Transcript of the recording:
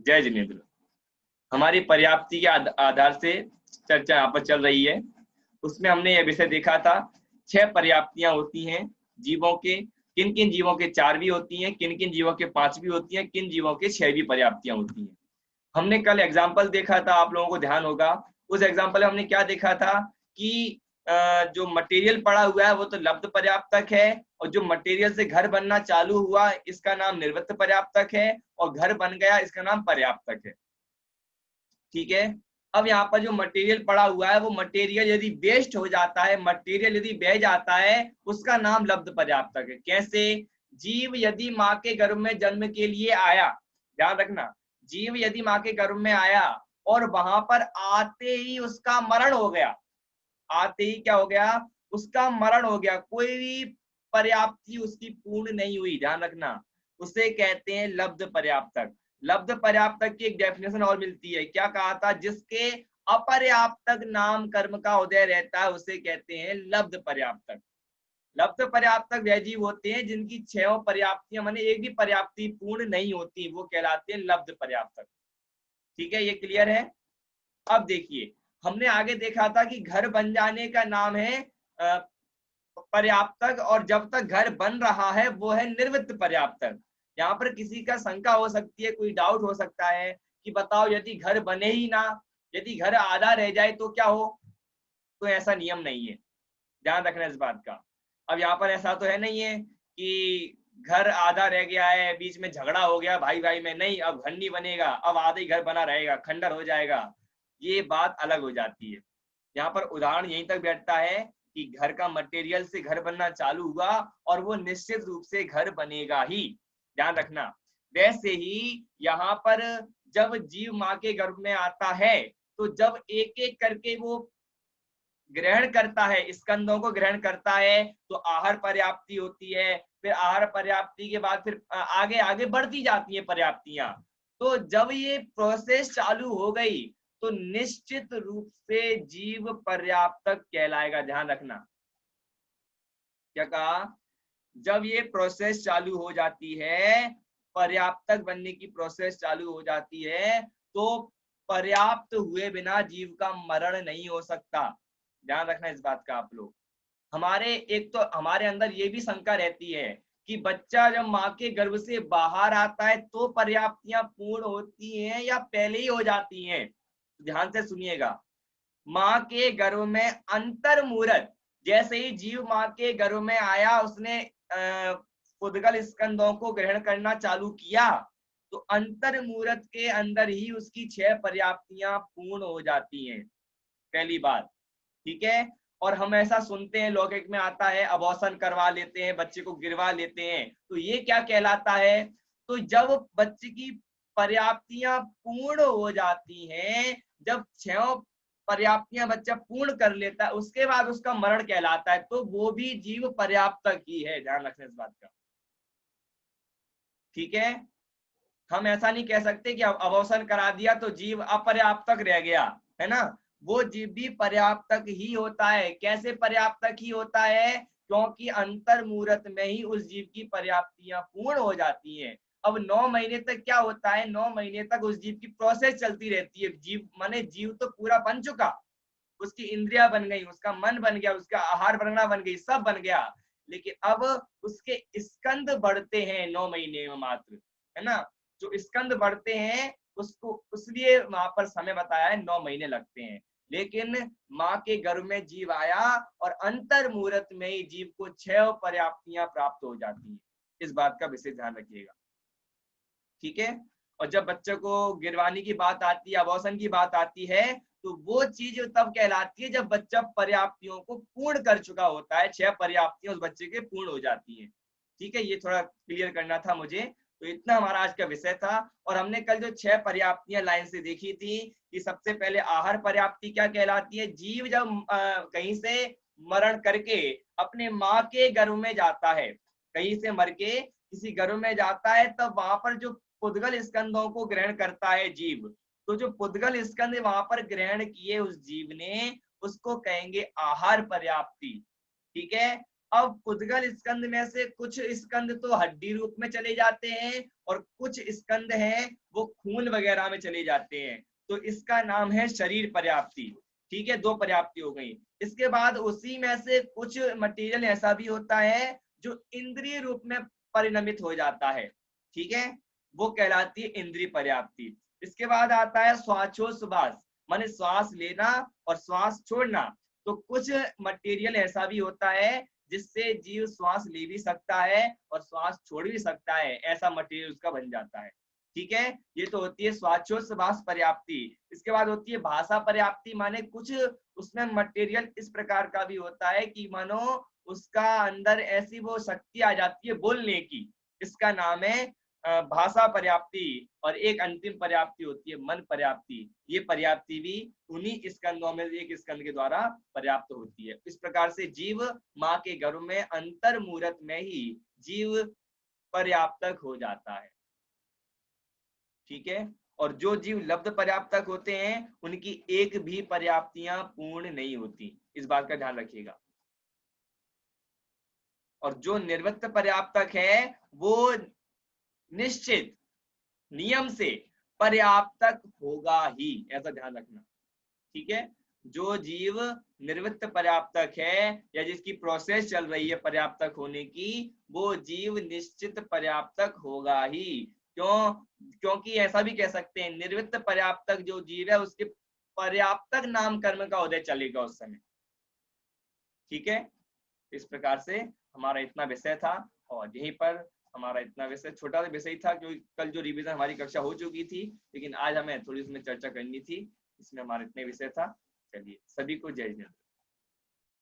जय जिनेन्द्र। हमारी पर्याप्ति के आधार से चर्चा यहाँ पर चल रही है। उसमें हमने यह विषय देखा था 6 पर्याप्तियां होती हैं जीवों के। किन किन जीवों के 4 भी होती हैं, किन किन जीवों के 5 भी होती हैं, किन जीवों के 6 भी पर्याप्तियां होती हैं। हमने कल एग्जाम्पल देखा था, आप लोगों को ध्यान होगा। उस एग्जाम्पल में हमने क्या देखा था कि जो मटेरियल पड़ा हुआ है वो तो लब्ध पर्याप्तक है, और जो मटेरियल से घर बनना चालू हुआ इसका नाम निर्वृत्त पर्याप्तक है, और घर बन गया इसका नाम पर्याप्तक है। ठीक है। अब यहाँ पर जो मटेरियल पड़ा हुआ है वो मटेरियल यदि वेस्ट हो जाता है, मटेरियल यदि बह जाता है, उसका नाम लब्ध पर्याप्तक है। कैसे? जीव यदि माँ के गर्भ में जन्म के लिए आया, ध्यान रखना, जीव यदि माँ के गर्भ में आया और वहां पर आते ही उसका मरण हो गया, आते ही क्या हो गया? उसका मरण हो गया, कोई भी पर्याप्ति उसकी पूर्ण नहीं हुई, ध्यान रखना, उसे कहते हैं लब्ध पर्याप्तक। लब्ध पर्याप्तक की एक डेफिनेशन और मिलती है, क्या कहा था? जिसके अपर्याप्तक नाम कर्म का उदय रहता है उसे कहते हैं लब्ध पर्याप्तक। लब्ध पर्याप्तक वह जीव होते हैं जिनकी 6 पर्याप्तियां माने एक भी पर्याप्ति पूर्ण नहीं होती, वो कहलाते हैं लब्ध पर्याप्तक। ठीक है, ये क्लियर है? अब देखिए, हमने आगे देखा था कि घर बन जाने का नाम है पर्याप्तक, और जब तक घर बन रहा है वो है निर्वृत्त पर्याप्तक। यहाँ पर किसी का शंका हो सकती है, कोई डाउट हो सकता है कि बताओ यदि घर बने ही ना, यदि घर आधा रह जाए तो क्या हो? तो ऐसा नियम नहीं है, ध्यान रखना इस बात का। अब यहाँ पर ऐसा तो है नहीं है कि घर आधा रह गया है, बीच में झगड़ा हो गया भाई भाई में, नहीं अब घर नहीं बनेगा, अब आधा ही घर बना रहेगा, खंडर हो जाएगा, ये बात अलग हो जाती है। यहाँ पर उदाहरण यहीं तक बैठता है कि घर का मटेरियल से घर बनना चालू हुआ और वो निश्चित रूप से घर बनेगा ही, ध्यान रखना। वैसे ही यहाँ पर जब जीव माँ के गर्भ में आता है तो जब एक एक करके वो ग्रहण करता है, स्कंदों को ग्रहण करता है, तो आहार पर्याप्ति होती है। फिर आहार पर्याप्ति के बाद फिर आगे आगे बढ़ती जाती है पर्याप्तियां। तो जब ये प्रोसेस चालू हो गई तो निश्चित रूप से जीव पर्याप्तक कहलाएगा, ध्यान रखना। क्या कहा? जब ये प्रोसेस चालू हो जाती है, पर्याप्तक बनने की प्रोसेस चालू हो जाती है, तो पर्याप्त हुए बिना जीव का मरण नहीं हो सकता, ध्यान रखना इस बात का आप लोग। हमारे एक तो हमारे अंदर ये भी शंका रहती है कि बच्चा जब माँ के गर्भ से बाहर आता है तो पर्याप्तियां पूर्ण होती हैं या पहले ही हो जाती हैं? ध्यान से सुनिएगा। माँ के गर्भ में अंतर मूरत, जैसे ही जीव माँ के गर्भ में आया उसने उद्गल स्कंदों को ग्रहण करना चालू किया, तो अंतर मूरत के अंदर ही उसकी 6 पर्याप्तियां पूर्ण हो जाती हैं, पहली बात। ठीक है। और हम ऐसा सुनते हैं, लौकिक में आता है अबॉर्शन करवा लेते हैं, बच्चे को गिरवा लेते हैं, तो ये क्या कहलाता है? तो जब बच्चे की पर्याप्तियां पूर्ण हो जाती हैं, जब 6 पर्याप्तियां बच्चा पूर्ण कर लेता है उसके बाद उसका मरण कहलाता है, तो वो भी जीव पर्याप्तक ही है, ध्यान रखना इस बात का। ठीक है। हम ऐसा नहीं कह सकते कि अबॉर्शन करा दिया तो जीव अपर्याप्तक रह गया, है ना। वो जीव भी पर्याप्तक ही होता है। कैसे पर्याप्तक ही होता है? क्योंकि अंतर मूरत में ही उस जीव की पर्याप्तियां पूर्ण हो जाती हैं। अब 9 महीने तक क्या होता है? 9 महीने तक उस जीव की प्रोसेस चलती रहती है। जीव माने जीव तो पूरा बन चुका, उसकी इंद्रिया बन गई, उसका मन बन गया, उसका आहार बनना बन गई, सब बन गया, लेकिन अब उसके स्कंद बढ़ते हैं 9 महीने में मात्र, है ना। जो स्कंद बढ़ते हैं उसको इसलिए वहां पर समय बताया है 9 महीने लगते हैं। लेकिन माँ के गर्भ में जीव आया और अंतर मूरत में ही जीव को 6 पर्याप्तियां प्राप्त हो जाती है, इस बात का विशेष ध्यान रखिएगा। ठीक है। और जब बच्चे को गिरवाने की बात आती है, अबॉर्शन की बात आती है, तो वो चीज तब कहलाती है जब बच्चा पर्याप्तियों को पूर्ण कर चुका होता है, 6 पर्याप्तियां उस बच्चे के पूर्ण हो जाती हैं। ठीक है, ये थोड़ा क्लियर करना था मुझे। तो इतना हमारा आज का विषय था। और हमने कल जो 6 पर्याप्तियां लाइन से देखी थी कि सबसे पहले आहार पर्याप्ति क्या कहलाती है? जीव जब कहीं से मरण करके अपने माँ के गर्भ में जाता है, कहीं से मर के किसी गर्भ में जाता है, तब वहां पर जो पुद्गल स्कंदों को ग्रहण करता है जीव, तो जो पुद्गल स्कंद वहां पर ग्रहण किए उस जीव ने, उसको कहेंगे आहार पर्याप्ति। ठीक है। अब उद्गल स्कंद में से कुछ स्कंद तो हड्डी रूप में चले जाते हैं और कुछ स्कंद हैं वो खून वगैरह में चले जाते हैं, तो इसका नाम है शरीर पर्याप्ति। ठीक है, 2 पर्याप्ति हो गई। इसके बाद उसी में से कुछ मटेरियल ऐसा भी होता है जो इंद्रिय रूप में परिणमित हो जाता है, ठीक है, वो कहलाती है इंद्रिय पर्याप्ति। इसके बाद आता है श्वासोच्छ्वास, माने श्वास लेना और श्वास छोड़ना। तो कुछ मटेरियल ऐसा भी होता है जिससे जीव श्वास ले भी सकता है और श्वास छोड़ भी सकता है, ऐसा मटेरियल उसका बन जाता है। ठीक है, ये तो होती है श्वासोच्छ्वास पर्याप्ति। इसके बाद होती है भाषा पर्याप्ति, माने कुछ उसमें मटेरियल इस प्रकार का भी होता है कि मानो उसका अंदर ऐसी वो शक्ति आ जाती है बोलने की, इसका नाम है भाषा पर्याप्ति। और एक अंतिम पर्याप्ति होती है मन पर्याप्ति, ये पर्याप्ति भी उन्हीं स्कंदों में एक स्कंद के द्वारा पर्याप्त होती है। इस प्रकार से जीव माँ के गर्भ में अंतर मूर्त में ही जीव पर्याप्तक हो जाता है। ठीक है, और जो जीव लब्ध पर्याप्तक होते हैं उनकी एक भी पर्याप्तियां पूर्ण नहीं होती, इस बात का ध्यान रखिएगा। और जो निर्वृत्त पर्याप्तक है वो निश्चित नियम से पर्याप्तक होगा ही, ऐसा ध्यान रखना। ठीक है, जो जीव निर्वृत्त पर्याप्तक है या जिसकी प्रोसेस चल रही है पर्याप्तक होने की, वो जीव निश्चित पर्याप्तक होगा ही। क्यों? क्योंकि ऐसा भी कह सकते हैं निर्वृत्त पर्याप्तक जो जीव है उसके पर्याप्तक नाम कर्म का उदय चलेगा उस समय। ठीक है, इस प्रकार से हमारा इतना विषय था और यहीं पर हमारा इतना विषय छोटा सा विषय था क्योंकि कल जो रिवीजन हमारी कक्षा हो चुकी थी, लेकिन आज हमें थोड़ी उसमें चर्चा करनी थी, इसमें हमारा इतने विषय था। चलिए, सभी को जय हिंद।